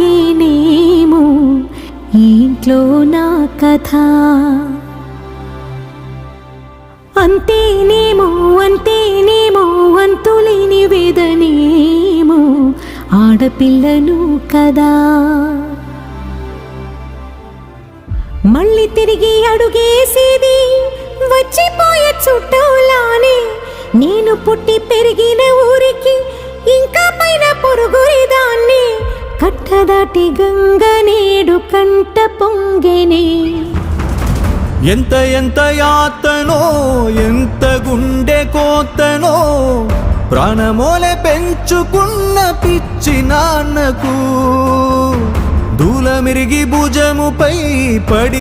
అందుకేనేమో ఈ ఇంట్లో నా కథ. అంతేనేమో అంతేనేమో అంతులేని వేదనేమో ఆడపిల్లను కదా. మళ్ళీ తిరిగి అడుగేసేది వచ్చిపోయే చుట్టూలానే. నేను పుట్టి పెరిగిన ఊరికి ఇంకా పైన పొరుగురిదాన్ని. కట్టదాటి గంగ నేడు కంట పొంగెనే. ఎంత ఎంత యాతనో ఎంత గుండె కోతనో ప్రాణమోలే పెంచుకున్న పిచ్చి నాన్నకు దూలమిరిగి భుజముపై పడి